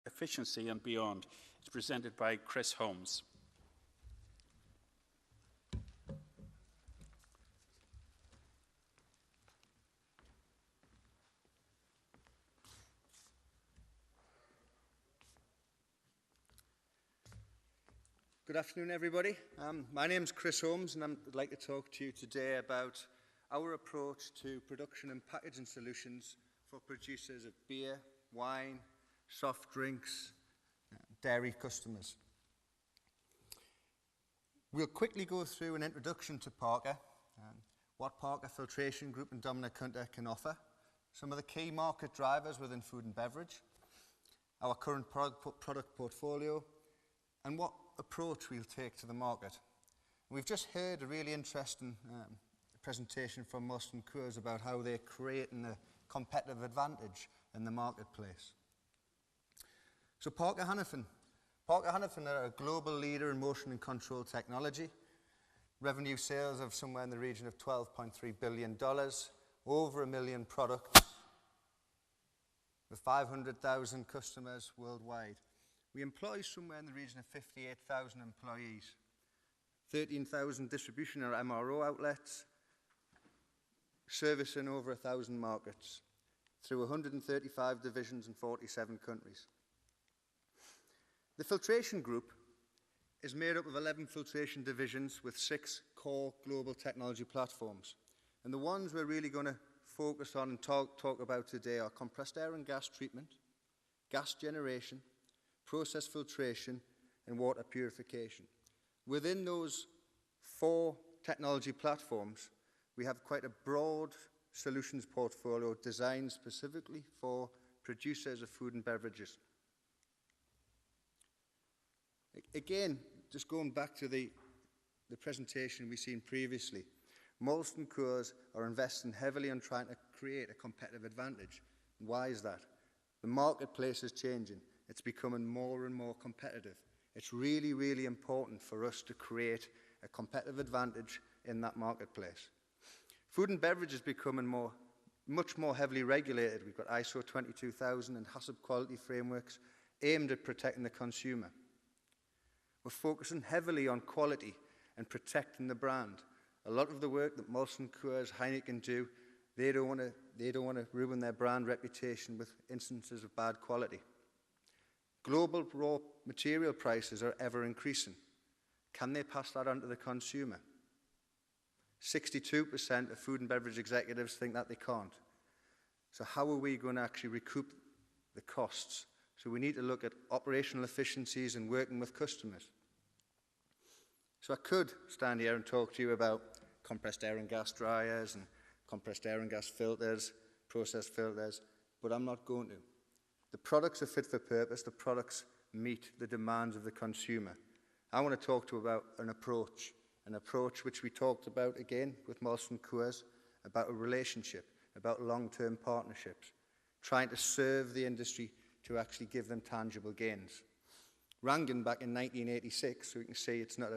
efficiency and beyond. It's presented by Kris Holmes. Good afternoon, everybody. My name is Kris Holmes, and I'd like to talk to you today about our approach to production and packaging solutions for producers of beer, wine, soft drinks, dairy customers. We'll quickly go through an introduction to Parker, what Parker Filtration Group and Domnick can offer, some of the key market drivers within food and beverage, our current product portfolio, and what approach we'll take to the market. We've just heard a really interesting presentation from Molson Coors about how they're creating a competitive advantage in the marketplace. So Parker Hannifin are a global leader in motion and control technology. Revenue sales of somewhere in the region of $12.3 billion, over 1 million products, with 500,000 customers worldwide. We employ somewhere in the region of 58,000 employees, 13,000 distribution or MRO outlets, servicing over 1,000 markets through 135 divisions in 47 countries. The filtration group is made up of 11 filtration divisions with 6 core global technology platforms. And the ones we're really going to focus on and talk about today are compressed air and gas treatment, gas generation, process filtration, and water purification. Within those 4 technology platforms, we have quite a broad solutions portfolio designed specifically for producers of food and beverages. Again, just going back to the presentation we've seen previously, Molson Coors are investing heavily on trying to create a competitive advantage. And why is that? The marketplace is changing. It's becoming more and more competitive. It's really, really important for us to create a competitive advantage in that marketplace. Food and beverage is becoming much more heavily regulated. We've got ISO 22000 and HACCP quality frameworks aimed at protecting the consumer. We're focusing heavily on quality and protecting the brand. A lot of the work that Molson Coors, Heineken do, they don't want to ruin their brand reputation with instances of bad quality. Global raw material prices are ever increasing. Can they pass that on to the consumer? 62% of food and beverage executives think that they can't. So how are we going to actually recoup the costs? So we need to look at operational efficiencies and working with customers. So I could stand here and talk to you about compressed air and gas dryers and compressed air and gas filters, process filters, but I'm not going to. The products are fit for purpose. The products meet the demands of the consumer. I want to talk to you about an approach which we talked about again with Molson Coors, about a relationship, about long-term partnerships, trying to serve the industry to actually give them tangible gains. Rangan back in 1986, so you can see it's not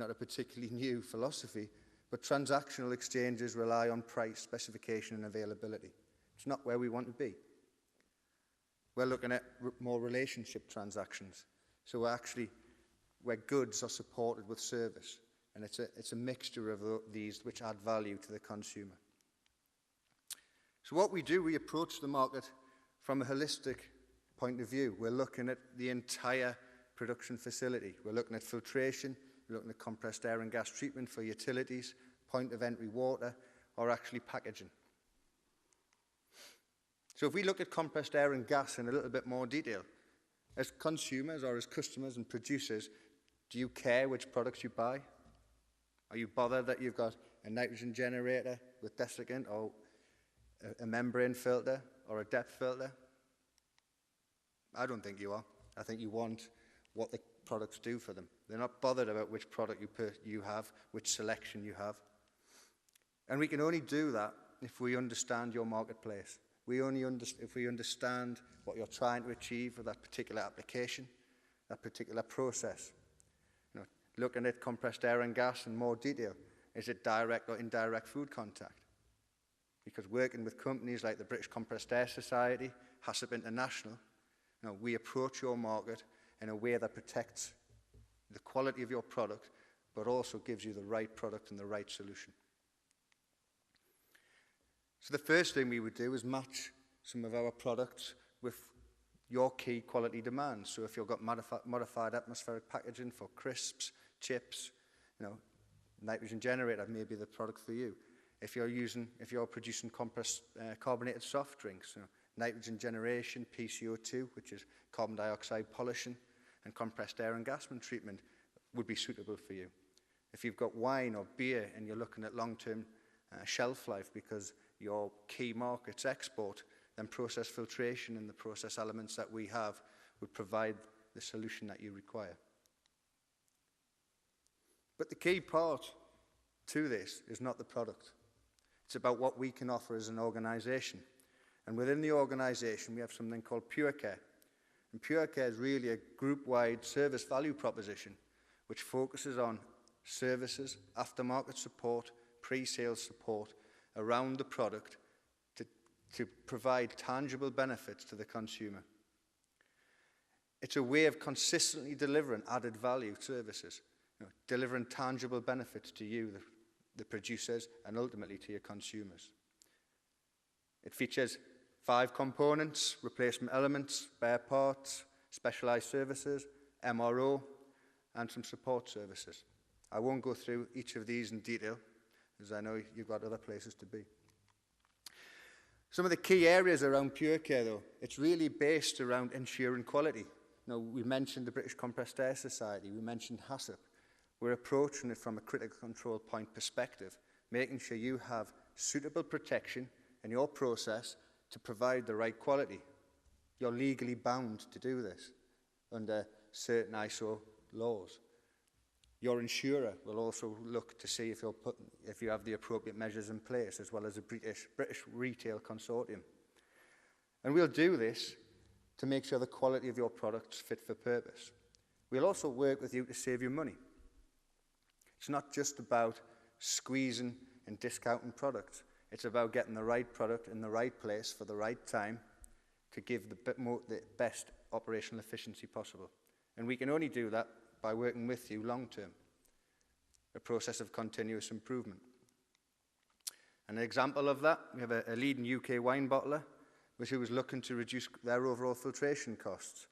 a particularly new philosophy, but transactional exchanges rely on price, specification, and availability. It's not where we want to be. We're looking at more relationship transactions. So where goods are supported with service. And it's a mixture of these which add value to the consumer. So what we do, we approach the market from a holistic point of view. We're looking at the entire production facility. We're looking at filtration. We're looking at compressed air and gas treatment for utilities, point of entry water, or actually packaging. So if we look at compressed air and gas in a little bit more detail, as consumers or as customers and producers, do you care which products you buy? Are you bothered that you've got a nitrogen generator with desiccant or a membrane filter or a depth filter? I don't think you are. I think you want what the products do for them. They're not bothered about which product you have, which selection you have. And we can only do that if we understand your marketplace. If we understand what you're trying to achieve with that particular application, that particular process. Looking at compressed air and gas in more detail, is it direct or indirect food contact? Because working with companies like the British Compressed Air Society, HACCP International, we approach your market in a way that protects the quality of your product, but also gives you the right product and the right solution. So the first thing we would do is match some of our products with your key quality demands. So if you've got modified atmospheric packaging for crisps, chips, nitrogen generator may be the product for you. If you're producing compressed carbonated soft drinks, nitrogen generation, PCO2, which is carbon dioxide polishing, and compressed air and gasman treatment would be suitable for you. If you've got wine or beer and you're looking at long-term shelf life because your key market's export, then process filtration and the process elements that we have would provide the solution that you require. But the key part to this is not the product. It's about what we can offer as an organisation. And within the organisation, we have something called Pure Care. And Pure Care is really a group-wide service value proposition which focuses on services, aftermarket support, pre-sales support around the product to provide tangible benefits to the consumer. It's a way of consistently delivering added value services, delivering tangible benefits to you, the producers, and ultimately to your consumers. It features 5 components: replacement elements, spare parts, specialised services, MRO, and some support services. I won't go through each of these in detail, as I know you've got other places to be. Some of the key areas around Pure Care, though, it's really based around ensuring quality. We mentioned the British Compressed Air Society, we mentioned HACCP. We're approaching it from a critical control point perspective, making sure you have suitable protection in your process to provide the right quality. You're legally bound to do this under certain ISO laws. Your insurer will also look to see if you have the appropriate measures in place, as well as a British Retail Consortium. And we'll do this to make sure the quality of your products fit for purpose. We'll also work with you to save you money. It's not just about squeezing and discounting products. It's about getting the right product in the right place for the right time to give the best operational efficiency possible. And we can only do that by working with you long term, a process of continuous improvement. An example of that, we have a leading UK wine bottler who was looking to reduce their overall filtration costs.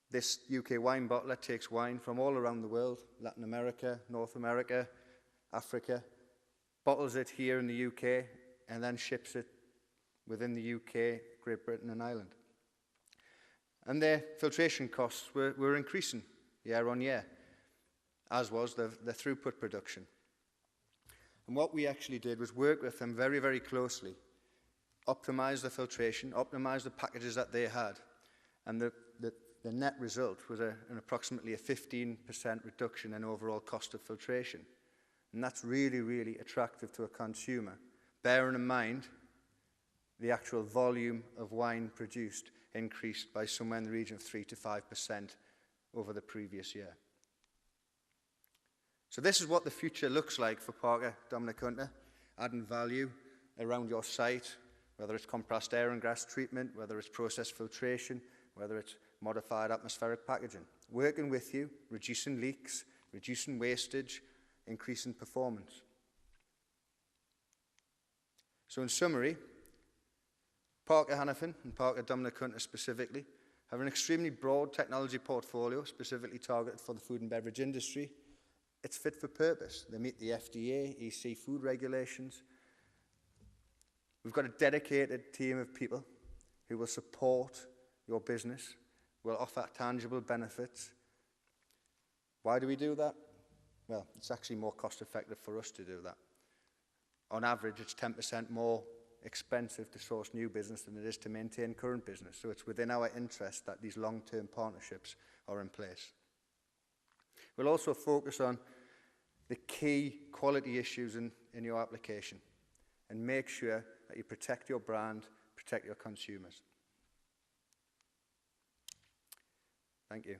This UK wine bottler takes wine from all around the world, Latin America, North America, Africa, bottles it here in the UK, and then ships it within the UK, Great Britain and Ireland. And their filtration costs were increasing year on year, as was the throughput production. And what we actually did was work with them very, very closely, optimize the filtration, optimize the packages that they had, and the net result was an approximately a 15% reduction in overall cost of filtration. And that's really, really attractive to a consumer, bearing in mind the actual volume of wine produced increased by somewhere in the region of 3 to 5% over the previous year. So this is what the future looks like for Parker Domnick Hunter, adding value around your site, whether it's compressed air and gas treatment, whether it's process filtration, whether it's modified atmospheric packaging. Working with you, reducing leaks, reducing wastage, increasing performance. So in summary, Parker Hannifin and Parker Domnick Hunter specifically have an extremely broad technology portfolio specifically targeted for the food and beverage industry. It's fit for purpose. They meet the FDA, EC food regulations. We've got a dedicated team of people who will support your business, will offer tangible benefits. Why do we do that? Well, it's actually more cost effective for us to do that. On average, it's 10% more expensive to source new business than it is to maintain current business. So it's within our interest that these long-term partnerships are in place. We'll also focus on the key quality issues in your application and make sure that you protect your brand, protect your consumers. Thank you.